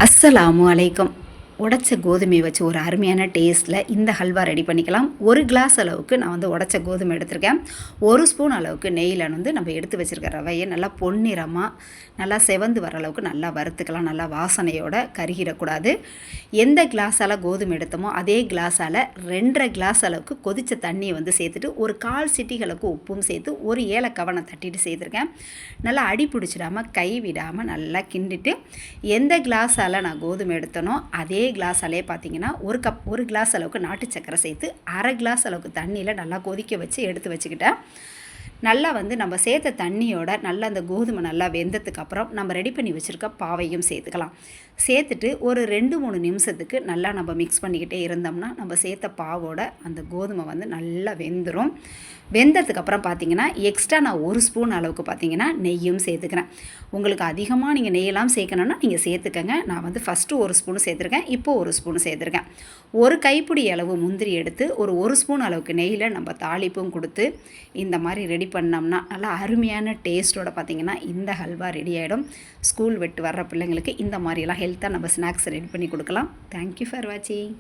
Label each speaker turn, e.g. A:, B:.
A: அஸ்ஸலாமு அலைக்கும். உடைச்ச கோதுமை வச்சு ஒரு அருமையான டேஸ்ட்டில் இந்த ஹல்வா ரெடி பண்ணிக்கலாம். ஒரு கிளாஸ் அளவுக்கு நான் வந்து உடைச்ச கோதுமை எடுத்திருக்கேன். ஒரு ஸ்பூன் அளவுக்கு நெய்யில் வந்து நம்ம எடுத்து வச்சுருக்க ரவையை நல்லா பொன்னிறமாக நல்லா செவந்து வர அளவுக்கு நல்லா வறுத்துக்கலாம். நல்லா வாசனையோட கருகிடக்கூடாது. எந்த கிளாஸால் கோதுமை எடுத்தோமோ அதே கிளாஸால் 2.5 கிளாஸ் அளவுக்கு கொதித்த தண்ணியை வந்து சேர்த்துட்டு ஒரு 1/4 சிட்டிகளுக்கு உப்பும் சேர்த்து ஒரு ஏலக்காவை நான் தட்டிட்டு சேர்த்துருக்கேன். நல்லா அடி பிடிச்சிடாமல் கை விடாமல் நல்லா கிண்டிட்டு எந்த கிளாஸால் நான் கோதுமை எடுத்தனோ அதே கிளாஸாலே பார்த்தீங்கன்னா ஒரு கிளாஸ் அளவுக்கு நாட்டு சக்கரை சேர்த்து 1/2 கிளாஸ் அளவுக்கு தண்ணியில் நல்லா கொதிக்க வச்சு எடுத்து வச்சுக்கிட்டேன். நல்லா வந்து நம்ம சேர்த்த தண்ணியோட நல்லா அந்த கோதுமை நல்லா வெந்ததுக்கப்புறம் நம்ம ரெடி பண்ணி வச்சுருக்க பாவையும் சேர்த்துக்கலாம். சேர்த்துட்டு ஒரு 2-3 நிமிஷத்துக்கு நல்லா நம்ம மிக்ஸ் பண்ணிக்கிட்டே இருந்தோம்னா நம்ம சேர்த்த பாவோட அந்த கோதுமை வந்து நல்லா வெந்துடும். வெந்ததுக்கப்புறம் பார்த்திங்கன்னா எக்ஸ்ட்ரா நான் 1 ஸ்பூன் அளவுக்கு பார்த்திங்கன்னா நெய்யும் சேர்த்துக்கிறேன். உங்களுக்கு அதிகமாக நீங்கள் நெய்யெல்லாம் சேர்க்கணுன்னா நீங்கள் சேர்த்துக்கங்க. நான் வந்து ஃபஸ்ட்டு 1 ஸ்பூன் சேர்த்துருக்கேன், இப்போது 1 ஸ்பூன் சேர்த்துருக்கேன். ஒரு கைப்பிடி அளவு முந்திரி எடுத்து ஒரு 1 ஸ்பூன் அளவுக்கு நெய்யில் நம்ம தாளிப்பும் கொடுத்து இந்த மாதிரி ரெடி பண்ணோம்னா நல்லா அருமையான டேஸ்ட்டோட பார்த்திங்கன்னா இந்த ஹல்வா ரெடி ஆகிடும். ஸ்கூல் விட்டு வர்ற பிள்ளைங்களுக்கு இந்த மாதிரியெல்லாம் ஹெல்த்தாக நம்ம ஸ்நாக்ஸ் ரெடி பண்ணி கொடுக்கலாம். தேங்க்யூ ஃபார் வாட்சிங்.